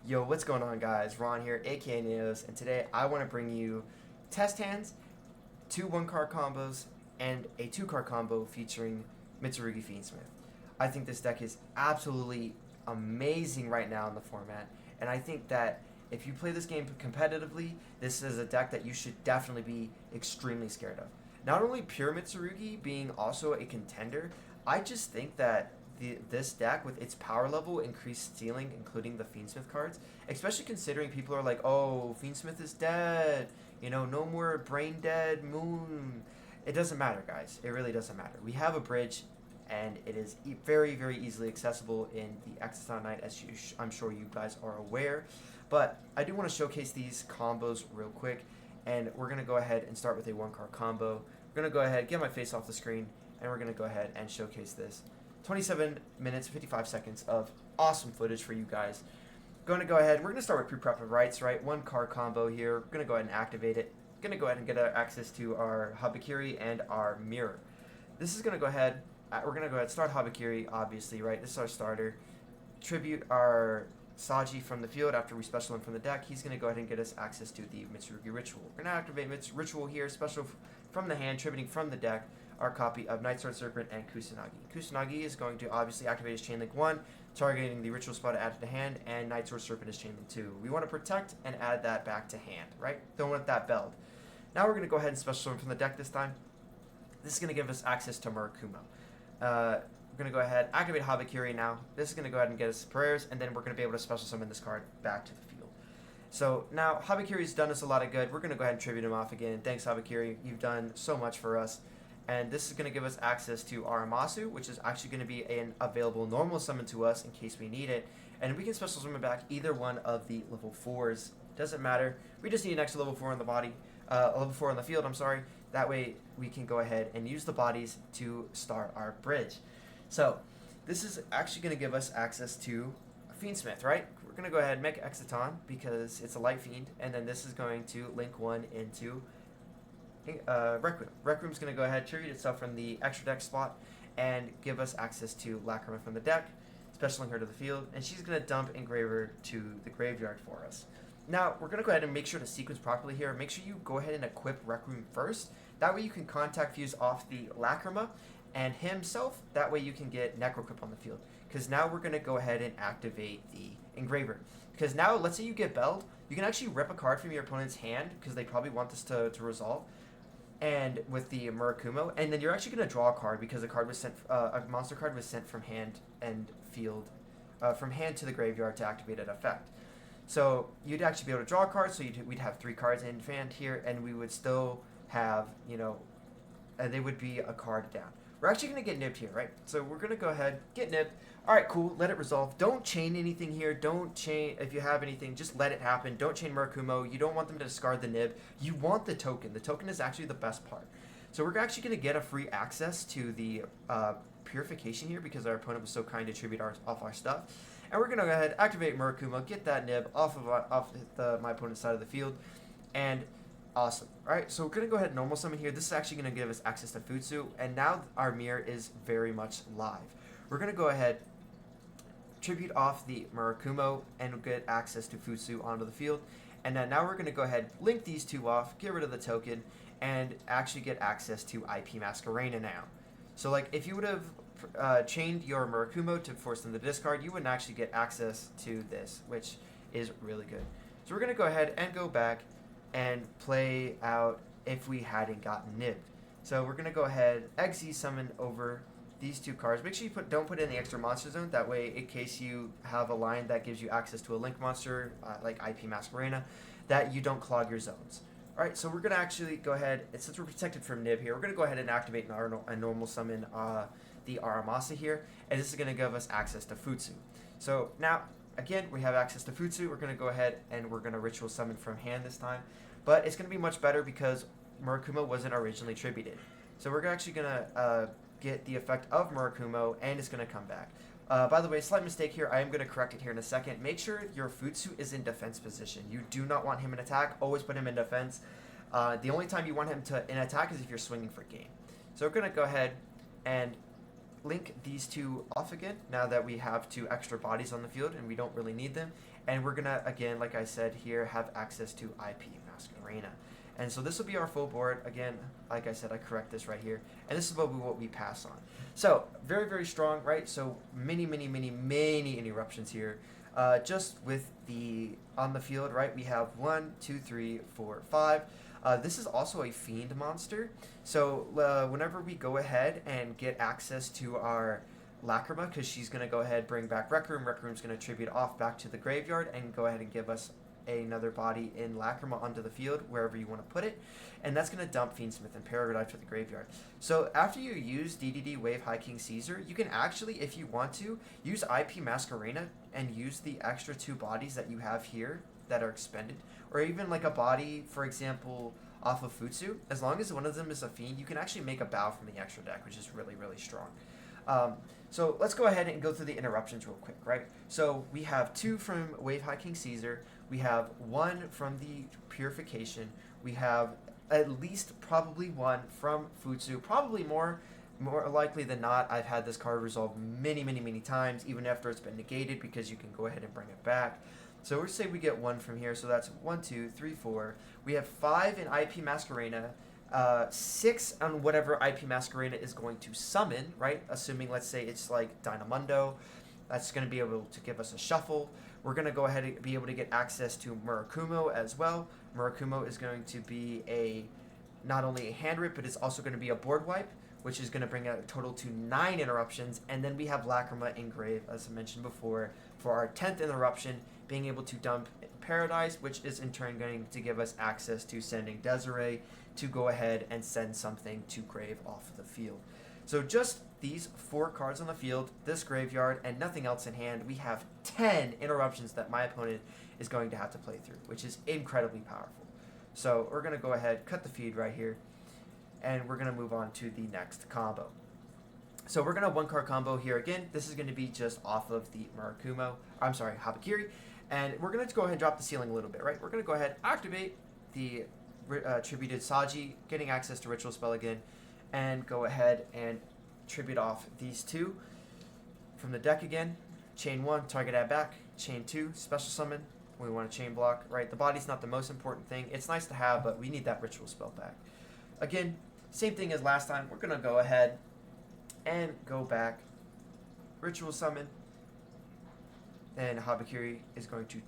Yo, what's going on, guys? Ron here, aka Neos, and today I want to bring you test hands, two one-card combos, and a two-card combo featuring Mitsurugi Fiendsmith. I think this deck is absolutely amazing right now in the format, and I think that if you play this game competitively, this is a deck that you should definitely be extremely scared of. Not only pure Mitsurugi being also a contender, I just think that this deck with its power level, increased ceiling, including the Fiendsmith cards, especially considering people are like, oh, Fiendsmith is dead, no more brain dead moon. It doesn't matter, guys. It really doesn't matter. We have a bridge, and it is very, very easily accessible in the Exciton Knight, as I'm sure you guys are aware. But I do want to showcase these combos real quick, and we're going to go ahead and start with a one-card combo. We're going to go ahead, get my face off the screen, and we're going to go ahead and showcase this. 27 minutes, 55 seconds of awesome footage for you guys. Going to go ahead, we're going to start with pre-prep of rights, right? One card combo here. We're going to go ahead and activate it. Going to go ahead and get access to our Habakiri and our mirror. This is going to go ahead, we're going to go ahead and start Habakiri, obviously, right? This is our starter. Tribute our Saji from the field after we special him from the deck. He's going to go ahead and get us access to the Mitsurugi Ritual. We're going to activate Ritual here, special from the hand, tributing from the deck our copy of Night Sword Serpent and Kusanagi. Kusanagi is going to obviously activate his Chain Link 1, targeting the Ritual spot added to hand, and Night Sword Serpent is Chain Link 2. We want to protect and add that back to hand, right? Don't want that belled. Now we're going to go ahead and special summon from the deck this time. This is going to give us access to Murakumo. We're going to go ahead, activate Habakiri now. This is going to go ahead and get us prayers, and then we're going to be able to special summon this card back to the field. So now Habakiri's done us a lot of good. We're going to go ahead and tribute him off again. Thanks, Habakiri. You've done so much for us. And this is going to give us access to Aramasu, which is actually going to be an available normal summon to us in case we need it. And we can special summon back either one of the level 4s. Doesn't matter. We just need an extra level 4 on the body. Level 4 on the field, I'm sorry. That way we can go ahead and use the bodies to start our bridge. So this is actually going to give us access to Fiendsmith, right? We're going to go ahead and make Exciton because it's a light fiend. And then this is going to link one into Requiem. Requiem's going to go ahead, tribute itself from the extra deck spot, and give us access to Lacrima from the deck, specialing her to the field, and she's going to dump Engraver to the graveyard for us. Now, we're going to go ahead and make sure to sequence properly here. Make sure you go ahead and equip Requiem first. That way you can contact fuse off the Lacrima and himself. That way you can get Necroquip on the field. Because now we're going to go ahead and activate the Engraver. Because now, let's say you get belled, you can actually rip a card from your opponent's hand, because they probably want this to resolve. And with the Murakumo, and then you're actually going to draw a card because a card was sent, a monster card was sent from hand and field, from hand to the graveyard to activate an effect. So you'd actually be able to draw a card, so we'd have 3 cards in hand here, and we would still have, they would be a card down. We're actually going to get nibbed here, right? So we're going to go ahead, get nibbed. All right, cool, let it resolve. Don't chain anything here. Don't chain, if you have anything, just let it happen. Don't chain Murakumo. You don't want them to discard the nib. You want the token. The token is actually the best part. So we're actually going to get a free access to the Purification here because our opponent was so kind to tribute off our stuff. And we're going to go ahead, activate Murakumo, get that nib off my opponent's side of the field, and awesome. All right, so we're going to go ahead and normal summon here. This is actually going to give us access to Futsu, and now our mirror is very much live. We're going to go ahead, tribute off the Murakumo, and get access to Futsu onto the field. And then now we're going to go ahead, link these two off, get rid of the token, and actually get access to IP Masquerena now. So like if you would have chained your Murakumo to force them to discard, you wouldn't actually get access to this, which is really good. So we're going to go ahead and go back and play out if we hadn't gotten nibbed. So we're going to go ahead, XZ summon over these 2 cards. Make sure you don't put in the extra monster zone. That way, in case you have a line that gives you access to a link monster, like IP Masquerena, that you don't clog your zones. Alright, so we're going to actually go ahead, and since we're protected from nib here, we're going to go ahead and activate a normal summon the Aramasa here, and this is going to give us access to Futsu. So now, again, we have access to Futsu. We're going to go ahead and we're going to ritual summon from hand this time, but it's going to be much better because Murakumo wasn't originally tributed. So we're actually going to get the effect of Murakumo, and it's going to come back. By the way, slight mistake here. I am going to correct it here in a second. Make sure your Futsu is in defense position. You do not want him in attack. Always put him in defense. The only time you want him in attack is if you're swinging for game. So we're going to go ahead and link these 2 off again now that we have 2 extra bodies on the field and we don't really need them. And we're going to, again, like I said here, have access to IP Masquerena. And so this will be our full board. Again, like I said, I correct this right here. And this is what we pass on. So, very, very strong, right? So, many interruptions here. Just with on the field, right? We have 1, 2, 3, 4, 5. This is also a fiend monster. So, whenever we go ahead and get access to our Lacrima, because she's going to go ahead and bring back Rec Room. Rec Room's going to tribute off back to the graveyard and go ahead and give us another body in Lacrima onto the field, wherever you want to put it. And that's going to dump Fiendsmith and Paragon to the graveyard. So after you use DDD Wave High King Caesar, you can actually, if you want to, use IP Masquerena and use the extra 2 bodies that you have here that are expended. Or even like a body, for example, off of Futsu. As long as one of them is a fiend, you can actually make a bow from the extra deck, which is really, really strong. So let's go ahead and go through the interruptions real quick, right? So we have 2 from Wave High King Caesar. We have 1 from the Purification. We have at least probably 1 from Futsu. Probably more likely than not, I've had this card resolved many times, even after it's been negated, because you can go ahead and bring it back. So we're say we get 1 from here. So that's 1, 2, 3, 4. We have 5 in IP Masquerena. 6 on whatever IP Masquerena is going to summon, right? Assuming, let's say, it's like Dynamundo. That's going to be able to give us a shuffle. We're going to go ahead and be able to get access to Murakumo as well. Murakumo is going to be not only a hand rip, but it's also going to be a board wipe, which is going to bring a total to 9 interruptions. And then we have Lacrima Engrave, as I mentioned before, for our 10th interruption, being able to dump Paradise, which is in turn going to give us access to sending Desiree to go ahead and send something to grave off of the field. So just these 4 cards on the field, this graveyard, and nothing else in hand, we have 10 interruptions that my opponent is going to have to play through, which is incredibly powerful. So we're going to go ahead, cut the feed right here, and we're going to move on to the next combo. So we're going to 1-card combo here again. This is going to be just off of the Habakiri, and we're going to go ahead and drop the ceiling a little bit, right? We're going to go ahead, activate the tributed Saji, getting access to Ritual Spell again, and go ahead and tribute off these 2 from the deck again. Chain 1, target add back. Chain 2, special summon. We want to chain block, right? The body's not the most important thing. It's nice to have, but we need that Ritual Spell back. Again, same thing as last time. We're going to go ahead and go back. Ritual summon. And Habakiri is going to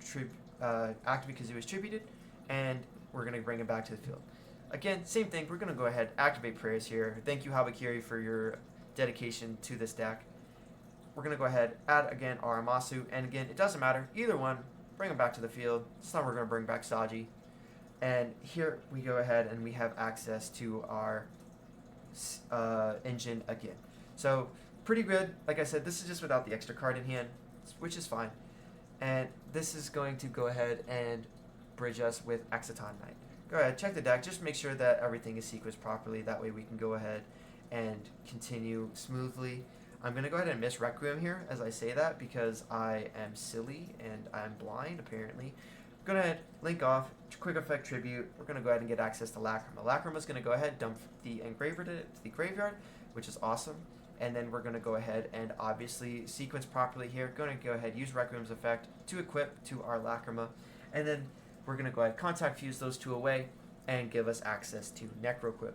activate because he was tributed, and we're going to bring it back to the field. Again, same thing. We're going to go ahead, activate prayers here. Thank you, Habakiri, for your dedication to this deck. We're going to go ahead, add again Aramasu, and again, it doesn't matter. Either one, bring them back to the field. This time we're going to bring back Saji. And here we go ahead and we have access to our engine again. So, pretty good. Like I said, this is just without the extra card in hand, which is fine. And this is going to go ahead and bridge us with Exciton Knight. Go ahead, check the deck. Just make sure that everything is sequenced properly. That way we can go ahead and continue smoothly. I'm going to go ahead and miss Requiem here as I say that because I am silly and I'm blind, apparently. Go ahead, link off, quick effect tribute. We're going to go ahead and get access to Lacrima. Lacrima is going to go ahead, dump the Engraver to the graveyard, which is awesome. And then we're going to go ahead and obviously sequence properly here. Going to go ahead, use Requiem's effect to equip to our Lacrima. And then we're going to go ahead, contact fuse those 2 away and give us access to Necroquip.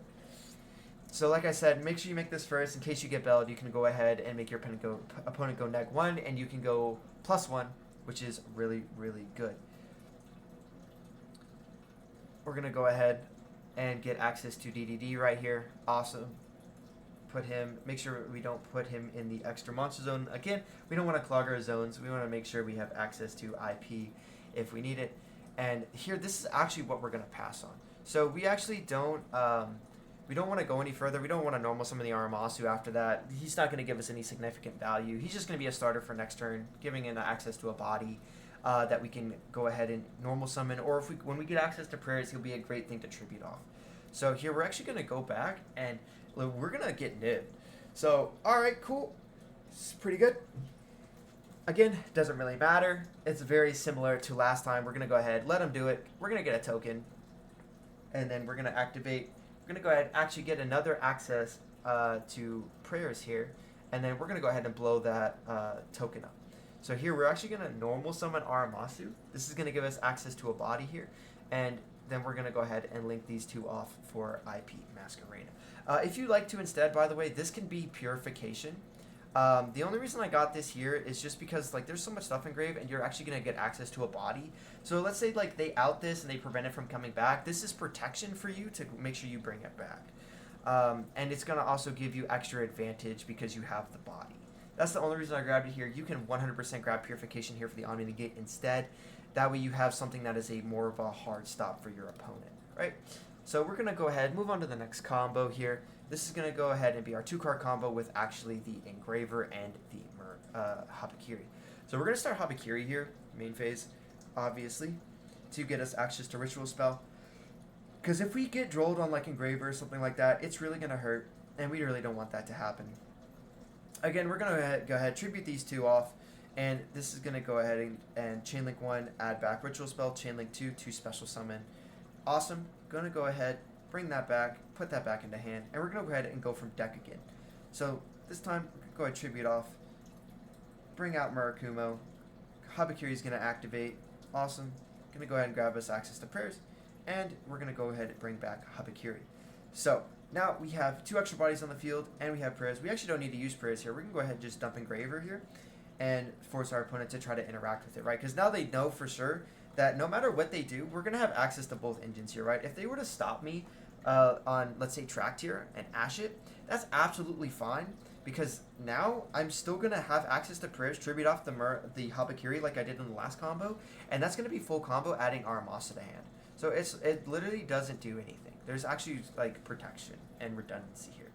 So like I said, make sure you make this first. In case you get belled, you can go ahead and make your opponent go neg 1, and you can go +1, which is really, really good. We're going to go ahead and get access to DDD right here. Awesome. Make sure we don't put him in the extra monster zone. Again, we don't want to clog our zones. We want to make sure we have access to IP if we need it. And here, this is actually what we're going to pass on. So we actually don't want to go any further. We don't want to normal summon the Aramasu after that. He's not going to give us any significant value. He's just going to be a starter for next turn, giving in access to a body that we can go ahead and normal summon. Or when we get access to prayers, he'll be a great thing to tribute off. So here, we're actually going to go back and we're going to get nibbed. So, alright, cool. It's pretty good. Again, doesn't really matter. It's very similar to last time. We're going to go ahead, let him do it. We're going to get a token. And then we're going to activate. We're going to go ahead and actually get another access to prayers here. And then we're going to go ahead and blow that token up. So here we're actually going to normal summon Aramasu. This is going to give us access to a body here. And then we're going to go ahead and link these two off for IP Masquerade. If you'd like to instead, by the way, this can be Purification. The only reason I got this here is just because like there's so much stuff engraved and you're actually going to get access to a body. So let's say like they out this and they prevent it from coming back. This is protection for you to make sure you bring it back. And it's going to also give you extra advantage because you have the body. That's the only reason I grabbed it here. You can 100% grab Purification here for the Omni Negate instead. That way you have something that is a more of a hard stop for your opponent, right? So we're going to go ahead and move on to the next combo here. This is going to go ahead and be our 2-card combo with actually the Engraver and the Habakiri. So we're going to start Habakiri here, main phase, obviously, to get us access to Ritual Spell. Because if we get drolled on like Engraver or something like that, it's really going to hurt, and we really don't want that to happen. Again, we're going to go ahead, tribute these two off, and this is going to go ahead and Chainlink 1, add back Ritual Spell, Chainlink 2, 2 Special Summon. Awesome. Going to go ahead, bring that back, put that back into hand, and we're going to go ahead and go from deck again. So this time, we're going to go ahead, tribute off, bring out Murakumo. Habakiri is going to activate. Awesome. Going to go ahead and grab us access to prayers, and we're going to go ahead and bring back Habakiri. So now we have 2 extra bodies on the field, and we have prayers. We actually don't need to use prayers here. We can go ahead and just dump Engraver here and force our opponent to try to interact with it, right? Because now they know for sure that no matter what they do, we're going to have access to both engines here, right? If they were to stop me on, let's say, Track Tier and Ash it, that's absolutely fine, because now I'm still going to have access to prayers, tribute off the Habakiri like I did in the last combo, and that's going to be full combo, adding Aramasa to hand. So it literally doesn't do anything. There's actually like protection and redundancy here.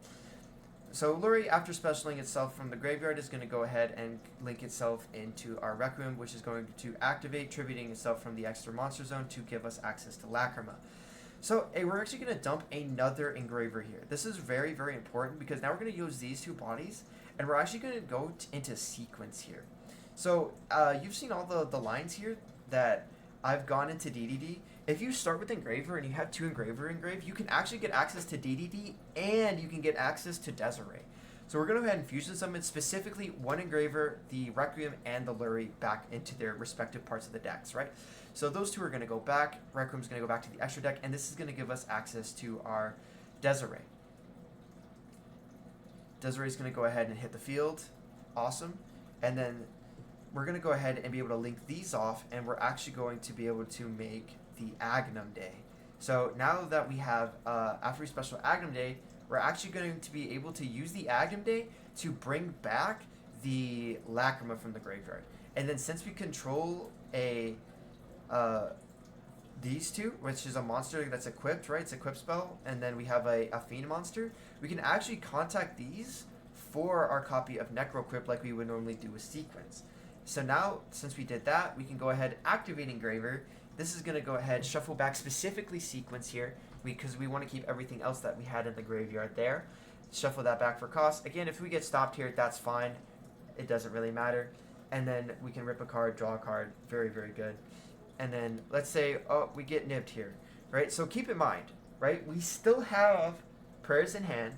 So Luri, after specialing itself from the graveyard, is going to go ahead and link itself into our Rec Room, which is going to activate, tributing itself from the extra monster zone to give us access to Lacrima. So we're actually going to dump another Engraver here. This is very, very important because now we're going to use these 2 bodies, and we're actually going to go into sequence here. So you've seen all the lines here that I've gone into DDD. If you start with Engraver and you have 2 Engraver engraved, you can actually get access to DDD and you can get access to Desiree. So we're going to go ahead and fusion summon specifically 1 Engraver, the Requiem, and the Luri back into their respective parts of the decks, right? So those 2 are going to go back. Requiem's going to go back to the extra deck, and this is going to give us access to our Desiree. Desiree's going to go ahead and hit the field. Awesome. And then we're going to go ahead and be able to link these off, and we're actually going to be able to make the Agnum Day. So now that we have, after we special Agnum Day, we're actually going to be able to use the Agnum Day to bring back the Lacrima from the graveyard. And then since we control these 2, which is a monster that's equipped, right? It's an equipped spell, and then we have a Fiend monster, we can actually contact these for our copy of Necroquip like we would normally do with Sequence. So now, since we did that, we can go ahead, activate Engraver. This is going to go ahead, shuffle back specifically Sequence here, because we want to keep everything else that we had in the graveyard there. Shuffle that back for cost. Again, if we get stopped here, that's fine. It doesn't really matter. And then we can rip a card, draw a card. Very, very good. And then let's say, oh, we get nibbed here, right? So keep in mind, right? We still have prayers in hand.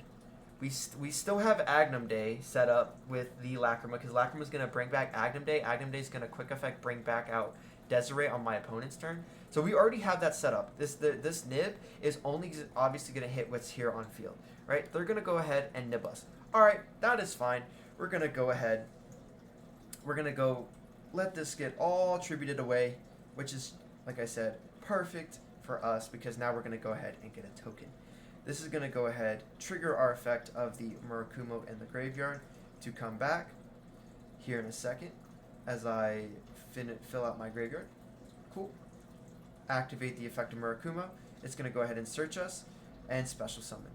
We still have Agnum Day set up with the Lacrima, because Lacrima is going to bring back Agnum Day. Agnum Day is going to quick effect bring back out Desiree on my opponent's turn. So we already have that set up. This nib is only obviously going to hit what's here on field, right? They're going to go ahead and nib us. All right, that is fine. We're going to go ahead. We're going to go let this get all tributed away, which is, like I said, perfect for us, because now we're going to go ahead and get a token. This is going to go ahead, trigger our effect of the Murakumo in the graveyard to come back here in a second as I fill out my graveyard. Cool. Activate the effect of Murakumo. It's going to go ahead and search us and special summon.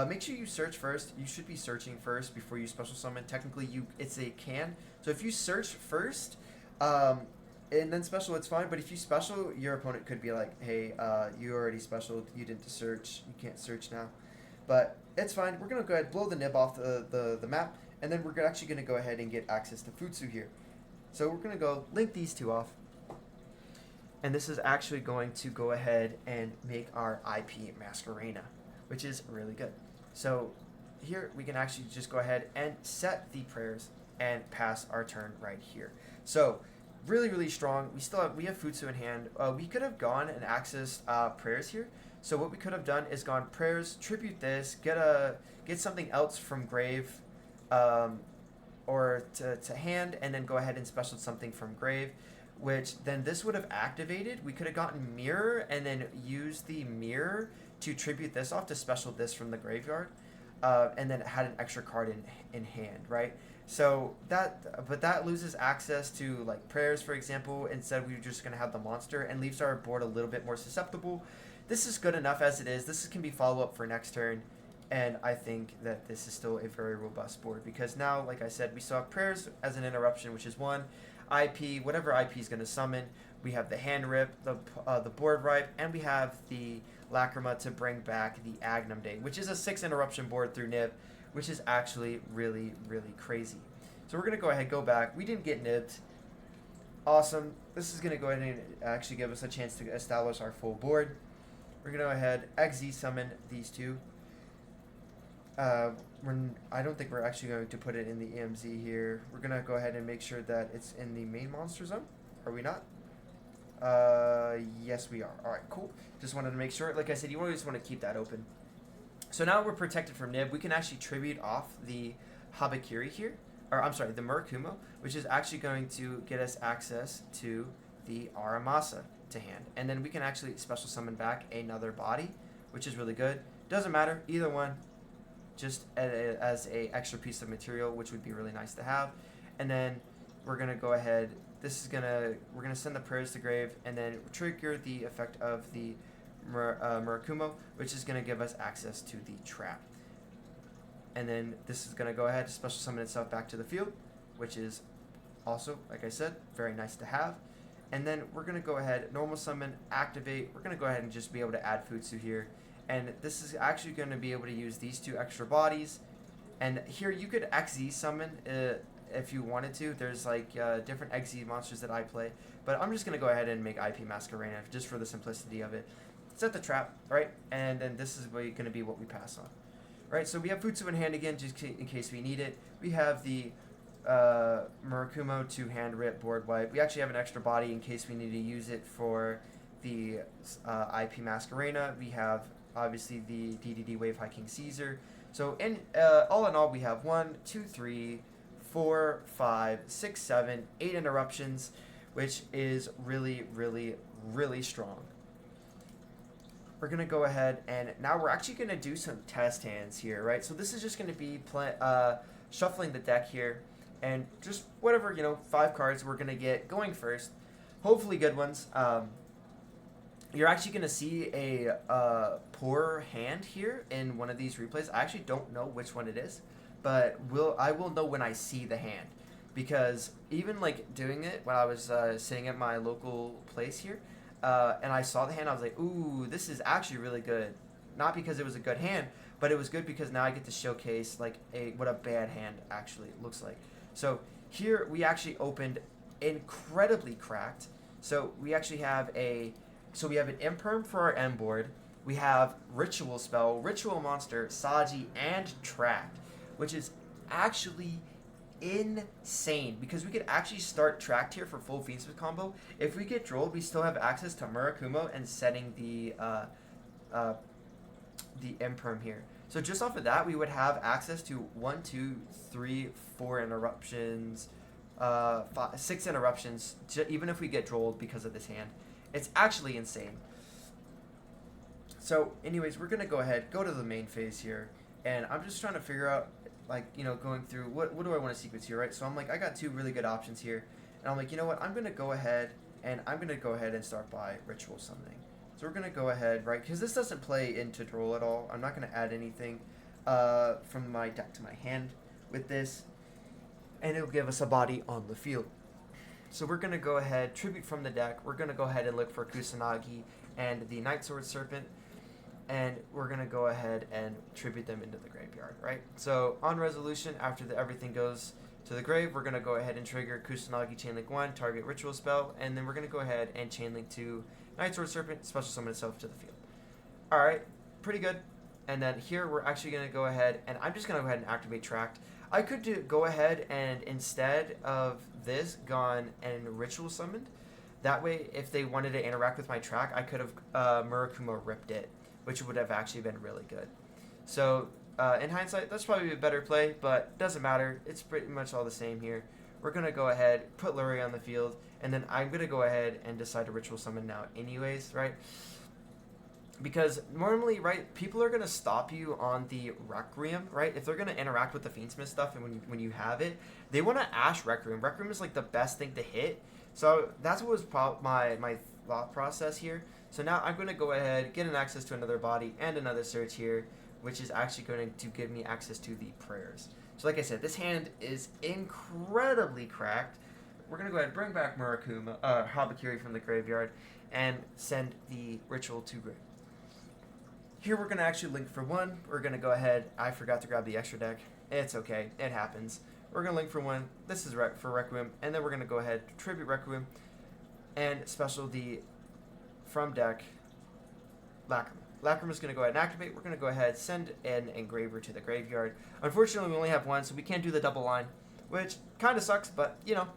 Make sure you search first. You should be searching first before you special summon. Technically, it's a can. So if you search first and then special, it's fine. But if you special, your opponent could be like, hey, you already specialed. You didn't search. You can't search now. But it's fine. We're going to go ahead and blow the nib off the map. And then we're actually going to go ahead and get access to Futsu here. So we're going to go link these 2 off. And this is actually going to go ahead and make our IP Masquerena, which is really good. So here we can actually just go ahead and set the prayers. and pass our turn right here. So really, really strong. We have Futsu in hand. We could have gone and accessed prayers here. So what we could have done is gone prayers, tribute this, get something else from grave, or to hand, and then go ahead and special something from grave, which then this would have activated. We could have gotten mirror and then used the mirror to tribute this off to special this from the graveyard, and then had an extra card in hand, right? So that loses access to like prayers, for example. Instead, we're just gonna have the monster and leaves our board a little bit more susceptible. This is good enough as it is. This can be follow up for next turn, and I think that this is still a very robust board because now, like I said, we still have prayers as an interruption, which is one IP, whatever IP is gonna summon. We have the hand rip, the board ripe, and we have the Lacrima to bring back the Agnum Day, which is a 6 interruption board through Nib, which is actually really, really crazy. So we're going to go ahead, go back. We didn't get nibbed. Awesome. This is going to go ahead and actually give us a chance to establish our full board. We're going to go ahead, XZ summon these two. I don't think we're actually going to put it in the EMZ here. We're going to go ahead and make sure that it's in the main monster zone. Are we not? Yes, we are. All right, cool. Just wanted to make sure. Like I said, you always want to keep that open. So now we're protected from Nib. We can actually tribute off the Habakiri here. Or, I'm sorry, the Murakumo, which is actually going to get us access to the Aramasa to hand. And then we can actually special summon back another body, which is really good. Doesn't matter, either one. Just as a extra piece of material, which would be really nice to have. And then we're going to go ahead. We're gonna send the prayers to grave, and then trigger the effect of the Murakumo, which is gonna give us access to the trap. And then this is gonna go ahead to special summon itself back to the field, which is also, like I said, very nice to have. And then we're gonna go ahead, normal summon, activate. We're gonna go ahead and just be able to add Futsu here, and this is actually gonna be able to use these two extra bodies. And here you could XZ summon if you wanted to. There's like different XZ monsters that I play, but I'm just gonna go ahead and make IP Masquerena just for the simplicity of it. Set the trap, right? And then this is gonna be what we pass on, right? So we have Futsu in hand again, just in case we need it. We have the Murakumo to hand rip board wipe. We actually have an extra body in case we need to use it for the IP Masquerena. We have obviously the DDD Wave High King Caesar. So all in all, we have 1, 2, 3, 4, 5, 6, 7, 8 interruptions, which is really, really, really strong. We're going to go ahead, and now we're actually going to do some test hands here, right? So this is just going to be shuffling the deck here, and just whatever, 5 cards we're going to get going first. Hopefully good ones. You're actually going to see a poor hand here in one of these replays. I actually don't know which one it is, but I will know when I see the hand, because even like doing it when I was sitting at my local place here, and I saw the hand, I was like, ooh, this is actually really good. Not because it was a good hand, but it was good because now I get to showcase like what a bad hand actually looks like. So here we actually opened incredibly cracked. So we actually have an imperm for our M board. We have ritual spell, ritual monster, Saji, and tracked, which is actually insane because we could actually start tracked here for full Fiendsmith combo. If we get drolled, we still have access to Murakumo and setting the imperm here. So just off of that, we would have access to 1, 2, 3, 4 interruptions, 6 interruptions, even if we get drolled because of this hand. It's actually insane. So anyways, we're gonna go ahead, go to the main phase here, and I'm just trying to figure out, going through what do I want to sequence here, right? So I'm like, I got 2 really good options here, and I'm like, you know what? I'm gonna go ahead and start by ritual summoning. So we're gonna go ahead, right? Because this doesn't play into droll at all. I'm not gonna add anything from my deck to my hand with this, and it'll give us a body on the field. So we're gonna go ahead, tribute from the deck. We're gonna go ahead and look for Kusanagi and the Night Sword Serpent, and we're going to go ahead and tribute them into the graveyard, right? So on resolution, after everything goes to the grave, we're going to go ahead and trigger Kusanagi Chainlink 1, target ritual spell, and then we're going to go ahead and Chainlink 2, Night Sword Serpent, special summon itself to the field. Alright, pretty good. And then here we're actually going to go ahead, and I'm just going to go ahead and activate Tracked. I could go ahead and instead of this gone and ritual summoned. That way, if they wanted to interact with my track, I could have Murakuma ripped it, which would have actually been really good. So, in hindsight, that's probably a better play, but doesn't matter. It's pretty much all the same here. We're going to go ahead, put Lurie on the field, and then I'm going to go ahead and decide to ritual summon now anyways, right? Because normally, right, people are going to stop you on the Requiem, right? If they're going to interact with the Fiendsmith stuff and when you have it, they want to Ash Requiem. Requiem is like the best thing to hit. So that's what was my thought process here. So now I'm going to go ahead, get an access to another body and another search here, which is actually going to give me access to the prayers. So like I said, this hand is incredibly cracked. We're going to go ahead and bring back Murakuma, Habakiri from the graveyard, and send the ritual to grave. Here we're going to actually link for one. We're going to go ahead. I forgot to grab the extra deck. It's okay. It happens. We're going to link for one. This is for Requiem. And then we're going to go ahead, tribute Requiem, and special the from deck Lacrima. Lacrima is going to go ahead and activate. We're going to go ahead, send an Engraver to the graveyard. Unfortunately, we only have one, so we can't do the double line, which kind of sucks, but, you know,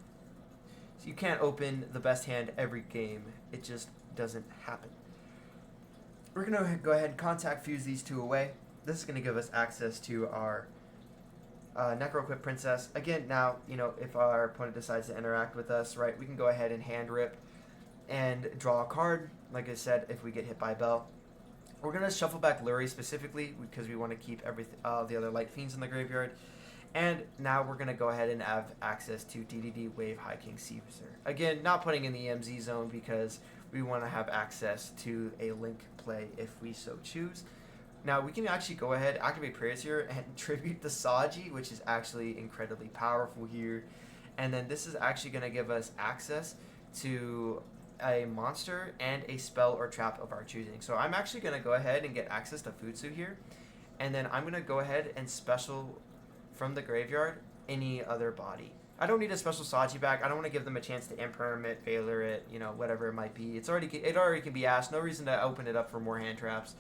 you can't open the best hand every game. It just doesn't happen. We're going to go ahead and contact fuse these two away. This is going to give us access to our Necro-Equipped Princess. Again, now, you know, if our opponent decides to interact with us, right, we can go ahead and hand rip and draw a card. Like I said, if we get hit by Bell. We're going to shuffle back Lurie specifically because we want to keep the other Light Fiends in the graveyard. And now we're going to go ahead and have access to DDD Wave High King Caesar. Again, not putting in the EMZ zone because we want to have access to a link play if we so choose. Now, we can actually go ahead, activate prayers here, and tribute the Saji, which is actually incredibly powerful here. And then this is actually going to give us access to a monster and a spell or trap of our choosing. So I'm actually going to go ahead and get access to Futsu here. And then I'm going to go ahead and special from the graveyard any other body. I don't need a special Saji back. I don't want to give them a chance to imperm it, Valor it, you know, whatever it might be. It already can be asked. No reason to open it up for more hand traps.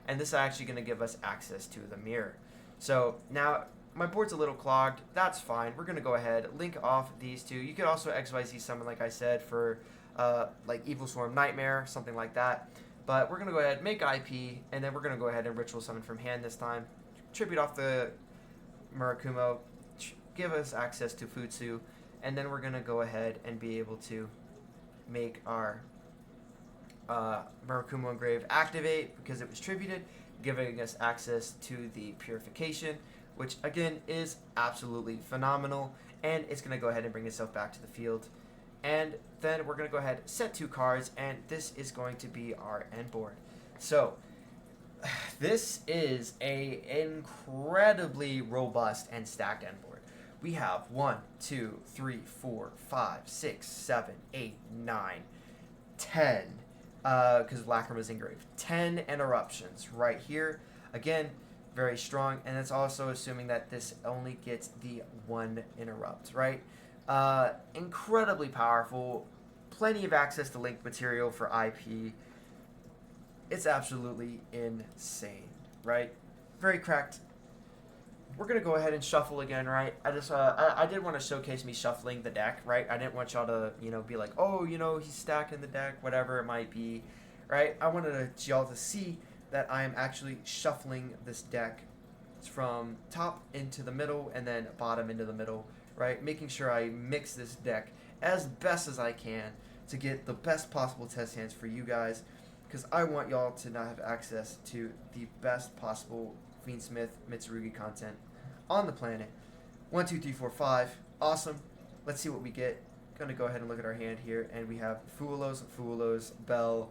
And this is actually going to give us access to the mirror. So now my board's a little clogged. That's fine. We're going to go ahead, link off these two. You could also XYZ summon, like I said, for like Evil Swarm Nightmare, something like that. But we're going to go ahead, make IP, and then we're going to go ahead and ritual summon from hand this time. Tribute off the Murakumo, give us access to Futsu, and then we're going to go ahead and be able to make our Murakumo Engrave activate because it was tributed, giving us access to the Purification, which again is absolutely phenomenal, and it's going to go ahead and bring itself back to the field. And then we're going to go ahead, set 2 cards, and this is going to be our end board. So this is a incredibly robust and stacked end board. We have 1, 2, 3, 4, 5, 6, 7, 8, 9, 10, because Lacrima is engraved. 10 interruptions right here. Again, very strong, and it's also assuming that this only gets the 1 interrupt, right? Incredibly powerful, plenty of access to linked material for IP. It's absolutely insane, right? Very cracked. We're gonna go ahead and shuffle again, right? I did want to showcase me shuffling the deck, right? I didn't want y'all to, you know, be like, oh, you know, he's stacking the deck, whatever it might be, right? I wanted y'all to see that I am actually shuffling this deck from top into the middle and then bottom into the middle, right? Making sure I mix this deck as best as I can to get the best possible test hands for you guys, because I want y'all to not have access to the best possible Fiendsmith Mitsurugi content on the planet. 1, 2, 3, 4, 5. Awesome. Let's see what we get. Gonna go ahead and look at our hand here, and we have Fulos, Bell.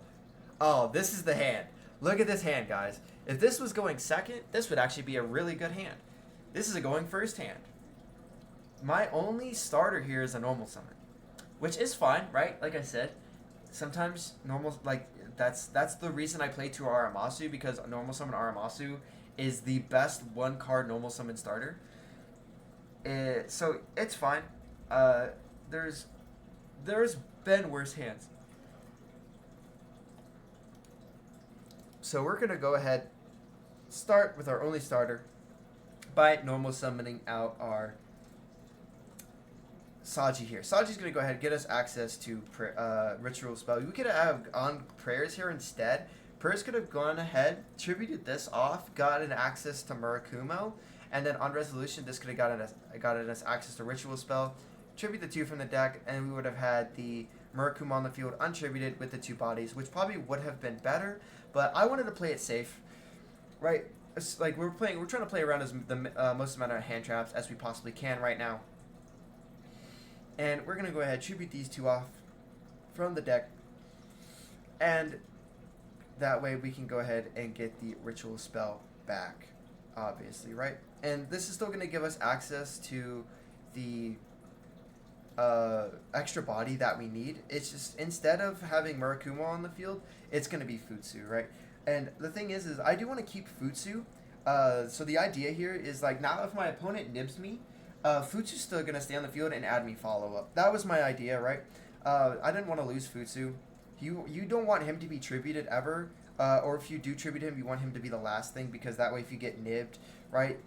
Oh, this is the hand. Look at this hand, guys. If this was going second, this would actually be a really good hand. This is a going first hand. My only starter here is a normal summon, which is fine, right? Like I said, sometimes normal, like, that's the reason I play 2 Aramasu, because a normal summon Aramasu is the best 1-card normal summon starter. So it's fine. There's been worse hands. So we're gonna go ahead, start with our only starter, by normal summoning out our Saji here. Saji's going to go ahead and get us access to ritual spell. We could have on prayers here instead. Prayers could have gone ahead, tributed this off, gotten access to Murakumo, and then on resolution, this could have gotten us access to ritual spell, tribute the 2 from the deck, and we would have had the Murakumo on the field untributed with the 2 bodies, which probably would have been better, but I wanted to play it safe, right? It's like we're trying to play around as the most amount of hand traps as we possibly can right now. And we're going to go ahead, tribute these 2 off from the deck, and that way we can go ahead and get the ritual spell back, obviously, right? And this is still going to give us access to the extra body that we need. It's just, instead of having Murakumo on the field, it's going to be Futsu, right? And the thing is I do want to keep Futsu. So the idea here is, like, now if my opponent nibs me, Futsu's still going to stay on the field and add me follow-up. That was my idea, right? I didn't want to lose Futsu. You don't want him to be tributed ever, or if you do tribute him, you want him to be the last thing, because that way if you get nibbed, right,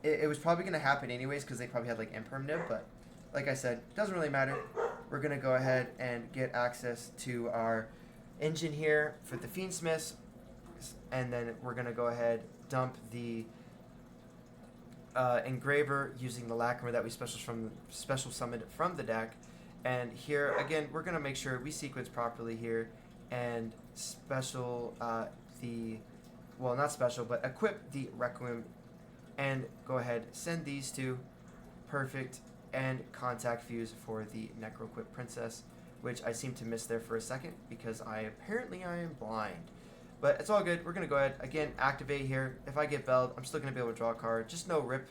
it was probably going to happen anyways, because they probably had, like, Imperm nib, but like I said, doesn't really matter. We're going to go ahead and get access to our engine here for the Fiendsmith, and then we're going to go ahead, dump the engraver using the Lacrima that we special summoned from the deck. And here again, we're gonna make sure we sequence properly here and equip the Requiem, and go ahead, send these 2, perfect, and contact fuse for the Necroquip Princess, which I seem to miss there for a second because I am blind. But it's all good. We're going to go ahead, again, activate here. If I get belled, I'm still going to be able to draw a card. Just no rip.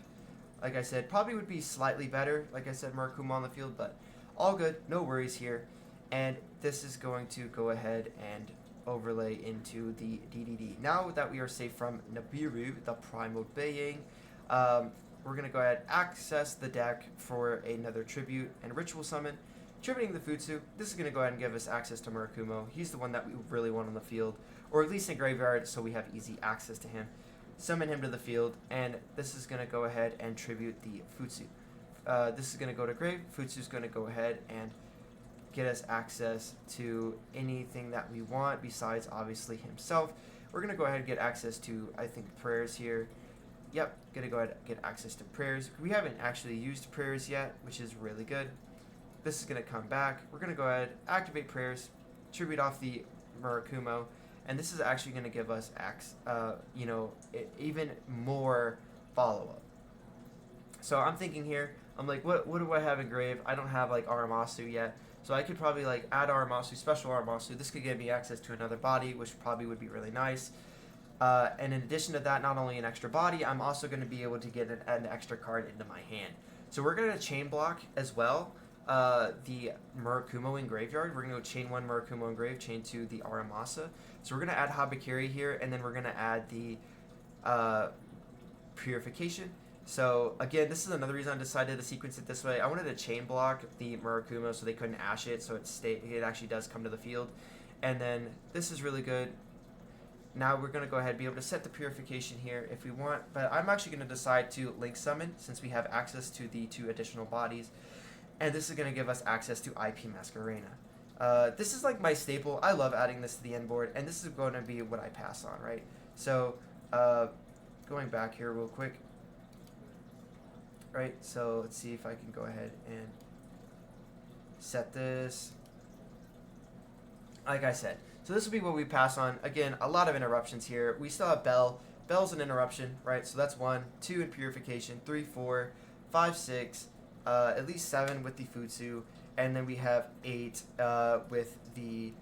Like I said, probably would be slightly better. Like I said, Murakumo on the field, but all good. No worries here. And this is going to go ahead and overlay into the DDD. Now that we are safe from Nibiru, the Primal Being, we're going to go ahead and access the deck for another tribute and ritual summon. Tributing the Futsu, this is going to go ahead and give us access to Murakumo. He's the one that we really want on the field, or at least in graveyard, so we have easy access to him. Summon him to the field, and this is going to go ahead and tribute the Futsu. This is going to go to grave. Futsu is going to go ahead and get us access to anything that we want besides, obviously, himself. We're going to go ahead and get access to, I think, prayers here. Yep, going to go ahead and get access to prayers. We haven't actually used prayers yet, which is really good. This is going to come back. We're going to go ahead, activate prayers, tribute off the Murakumo, and this is actually going to give us even more follow-up. So I'm thinking here, I'm like, what do I have in grave? I don't have, like, Aramasu yet, so I could probably, like, add Aramasu, special Aramasu. This could give me access to another body, which probably would be really nice. And in addition to that, not only an extra body, I'm also going to be able to get an extra card into my hand. So we're going to chain block as well. The Murakumo in graveyard. We're going to go chain 1 Murakumo in grave, chain 2 the Aramasa. So we're going to add Habakiri here, and then we're going to add the Purification. So again, this is another reason I decided to sequence it this way. I wanted to chain block the Murakumo so they couldn't ash it, so it actually does come to the field. And then this is really good. Now we're going to go ahead and be able to set the Purification here if we want, but I'm actually going to decide to link summon since we have access to the 2 additional bodies. And this is going to give us access to IP Masquerena. This is like my staple. I love adding this to the end board, and this is going to be what I pass on, right? So, going back here real quick. Right, so let's see if I can go ahead and set this. Like I said, so this will be what we pass on. Again, a lot of interruptions here. We still have Bell. Bell's an interruption, right? So that's 1, 2 in Purification, 3, 4, 5, 6. At least 7 with the Futsu, and then we have 8 with the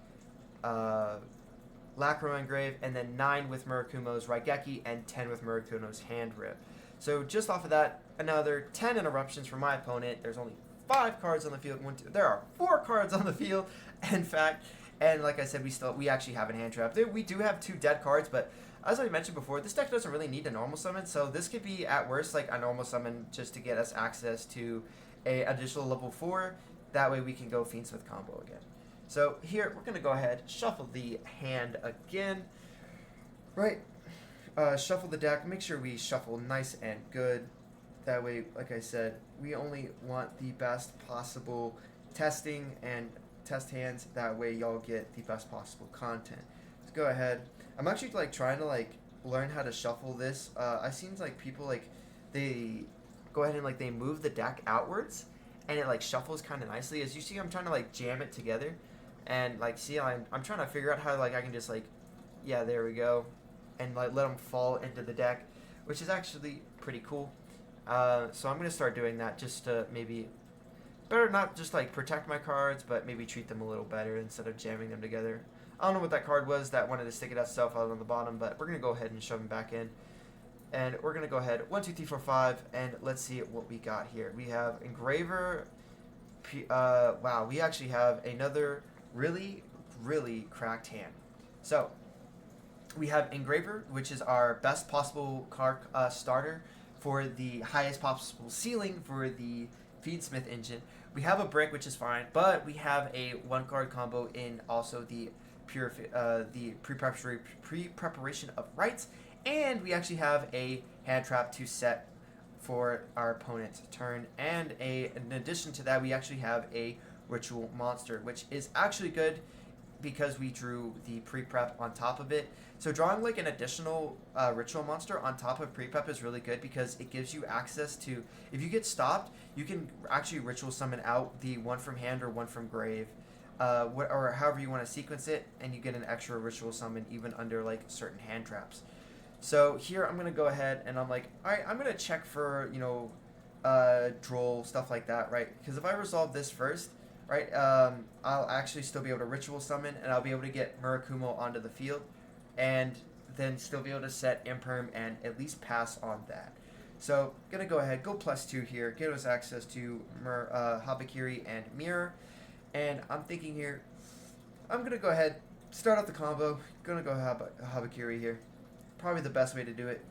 Lacrima Engrave, and then 9 with Murakumo's Raigeki, and 10 with Murakumo's Hand Rip. So just off of that, another 10 interruptions from my opponent. There's only 5 cards on the field. There are 4 cards on the field, in fact. And like I said, we actually have a hand trap. We do have 2 dead cards, but as I mentioned before, this deck doesn't really need a normal summon, so this could be, at worst, like a normal summon just to get us access to a additional level 4. That way we can go Fiendsmith combo again. So here, we're going to go ahead, shuffle the hand again. Right. shuffle the deck. Make sure we shuffle nice and good. That way, like I said, we only want the best possible testing and test hands. That way, y'all get the best possible content. Let's go ahead. I'm actually like trying to like learn how to shuffle this. I've seen like people like they go ahead and like they move the deck outwards, and it like shuffles kind of nicely. As you see, I'm trying to like jam it together, and like see, I'm trying to figure out how like I can just like, yeah, there we go, and like let them fall into the deck, which is actually pretty cool. So I'm going to start doing that just to maybe better not just like protect my cards, but maybe treat them a little better instead of jamming them together. I don't know what that card was that wanted to stick it itself out on the bottom, but we're going to go ahead and shove them back in. And we're going to go ahead 1, 2, 3, 4, 5, and let's see what we got here. We have Engraver. Wow, we actually have another really, really cracked hand. So we have Engraver, which is our best possible card starter for the highest possible ceiling for the Fiendsmith engine. We have a brick, which is fine, but we have a 1-card combo in also the pre-preparation of rights, and we actually have a hand trap to set for our opponent's turn, and in addition to that, we actually have a ritual monster, which is actually good because we drew the pre-prep on top of it. So drawing like an additional ritual monster on top of pre-prep is really good because it gives you access to, if you get stopped, you can actually ritual summon out the 1 from hand or 1 from grave, or however you want to sequence it, and you get an extra ritual summon even under like certain hand traps. So here I'm going to go ahead and I'm like, all right, I'm going to check for, you know, droll, stuff like that, right? Because if I resolve this first, right, I'll actually still be able to ritual summon, and I'll be able to get Murakumo onto the field, and then still be able to set Imperm and at least pass on that. So, gonna go ahead, go +2 here, give us access to Habakiri and Mirror, and I'm thinking here, I'm gonna go ahead, start out the combo, gonna go Habakiri here, probably the best way to do it.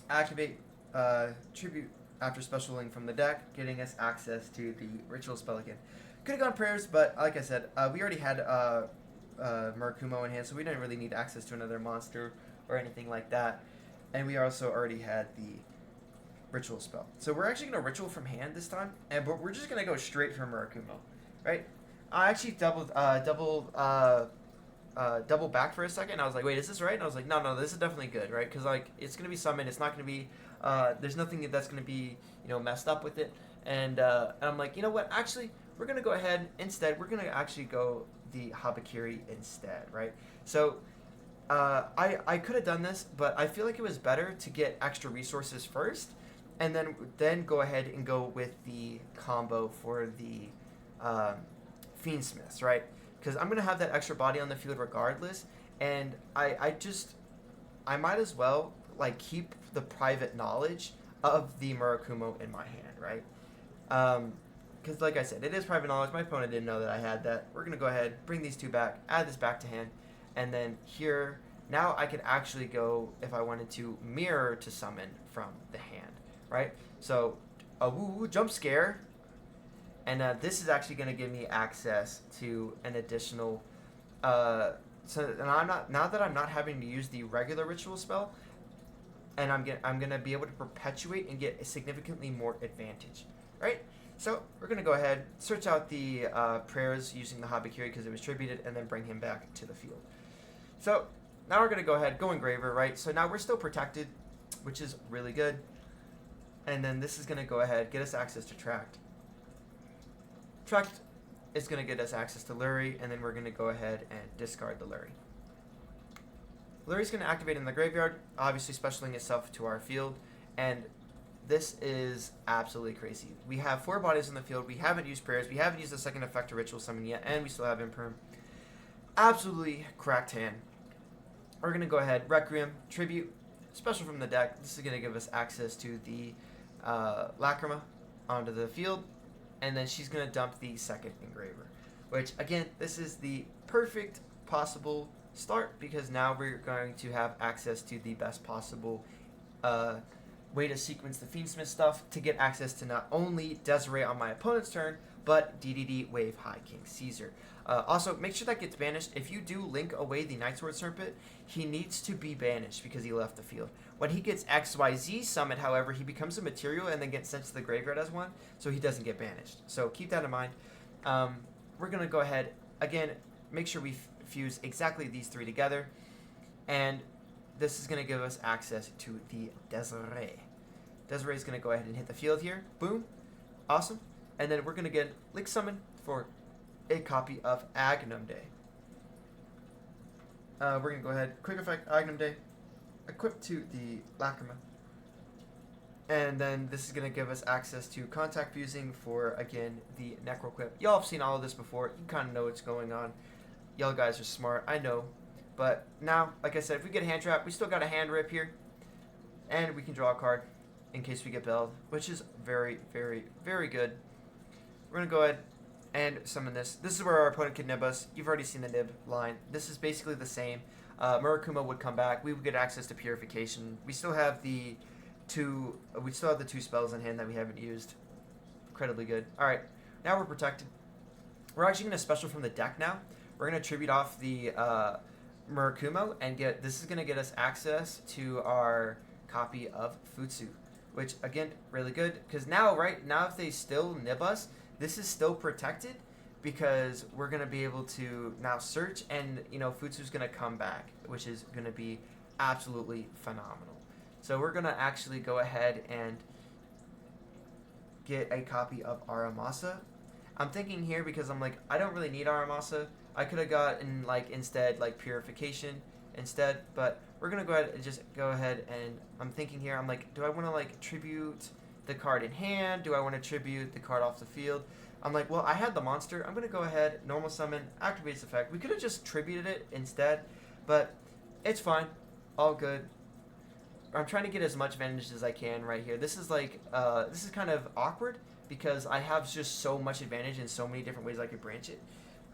Activate Tribute after specialing from the deck, getting us access to the ritual spell again. Could have gone prayers, but like I said, we already had Murakumo in hand, so we didn't really need access to another monster or anything like that. And we also already had the ritual spell. So we're actually going to ritual from hand this time, but we're just going to go straight for Murakumo, right? I actually double back for a second. I was like, wait, is this right? And I was like, no, this is definitely good, right? Because like it's going to be summoned. It's not going to be, there's nothing that's going to be, you know, messed up with it. And I'm like, you know what? Actually, we're going to go ahead instead. We're going to actually go the Habakiri instead, right? So I could have done this, but I feel like it was better to get extra resources first, and then go ahead and go with the combo for the Fiendsmiths, right? Because I'm gonna have that extra body on the field regardless, and I might as well like keep the private knowledge of the Murakumo in my hand, right? Because like I said, it is private knowledge. My opponent didn't know that I had that. We're going to go ahead, bring these 2 back, add this back to hand, and then here, now I can actually go, if I wanted to, mirror to summon from the hand, right? So, a woo jump scare, and this is actually going to give me access to an additional, now that I'm not having to use the regular ritual spell, and I'm gonna be able to perpetuate and get a significantly more advantage, right? So we're going to go ahead, search out the prayers using the Habakiri because it was tributed, and then bring him back to the field. So now we're going to go ahead, go Engraver, right? So now we're still protected, which is really good. And then this is going to go ahead, get us access to Tract. Tract is going to get us access to Lurie, and then we're going to go ahead and discard the Lurie. Lurie's going to activate in the graveyard, obviously specialing itself to our field, and this is absolutely crazy. We have 4 bodies in the field. We haven't used prayers. We haven't used the second effect to ritual summon yet, and we still have Imperm. Absolutely cracked hand. We're going to go ahead, Requiem, Tribute, special from the deck. This is going to give us access to the Lacrima onto the field, and then she's going to dump the second Engraver, which, again, this is the perfect possible start because now we're going to have access to the best possible way to sequence the Fiendsmith stuff to get access to not only Desiree on my opponent's turn, but DDD Wave High King Caesar. Also, make sure that gets banished. If you do link away the Nightsword Serpent, he needs to be banished because he left the field. When he gets XYZ summoned, however, he becomes a material and then gets sent to the graveyard as one, so he doesn't get banished. So keep that in mind. We're going to go ahead, again, make sure we fuse exactly these three together, and this is going to give us access to the Desiree. Desiree is going to go ahead and hit the field here. Boom. Awesome. And then we're going to get Link Summon for a copy of Agnum Day. We're going to go ahead, quick effect Agnum Day, equip to the Lacrima. And then this is going to give us access to contact fusing for, again, the Necroquip. Y'all have seen all of this before. You kind of know what's going on. Y'all guys are smart, I know. But now, like I said, if we get a hand trap, we still got a hand rip here. And we can draw a card in case we get belled, which is very, very, very good. We're going to go ahead and summon this. This is where our opponent can nib us. You've already seen the nib line. This is basically the same. Murakuma would come back. We would get access to Purification. We still have the two spells in hand that we haven't used. Incredibly good. Alright, now we're protected. We're actually going to special from the deck now. We're going to tribute off the Murakumo and this is going to get us access to our copy of Futsu, which again, really good, because now if they still nib us, this is still protected because we're going to be able to now search, and Futsu's going to come back, which is going to be absolutely phenomenal. So we're going to actually go ahead and get a copy of Aramasa. I'm thinking here because I'm like, I don't really need Aramasa. I could have gotten instead Purification instead, but we're going to go ahead and I'm thinking here, I'm like, do I want to tribute the card in hand? Do I want to tribute the card off the field? I'm like, well, I had the monster. I'm going to go ahead, normal summon, activates effect. We could have just tributed it instead, but it's fine. All good. I'm trying to get as much advantage as I can right here. This is this is kind of awkward because I have just so much advantage in so many different ways I could branch it.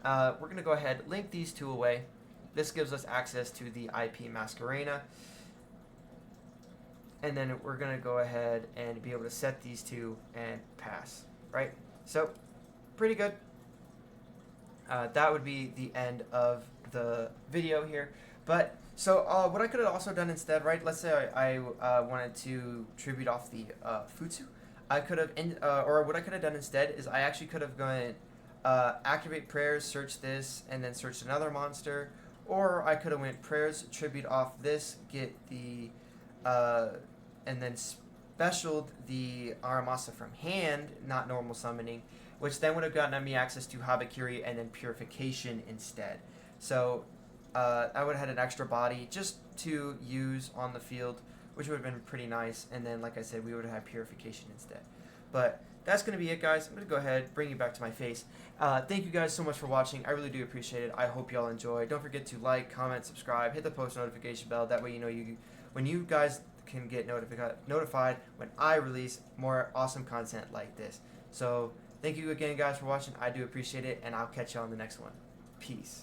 We're going to go ahead, link these two away. This gives us access to the IP Masquerena. And then we're going to go ahead and be able to set these two and pass, right? So, pretty good. That would be the end of the video here. But, so what I could have also done instead, right? Let's say I wanted to tribute off the Futsu. I could have, or what I could have done instead is I actually could have gone activate prayers, search this, and then search another monster. Or I could have went prayers, tribute off this, get the, and then specialed the Aramasa from hand, not normal summoning, which then would have gotten me access to Habakiri and then Purification instead. So I would have had an extra body just to use on the field, which would have been pretty nice. And then, like I said, we would have had Purification instead. But that's going to be it, guys. I'm going to go ahead, bring you back to my face. Thank you guys so much for watching. I really do appreciate it. I hope you all enjoy. Don't forget to like, comment, subscribe, hit the post notification bell. That way when you guys can get notified when I release more awesome content like this. So thank you again, guys, for watching. I do appreciate it, and I'll catch you on the next one. Peace.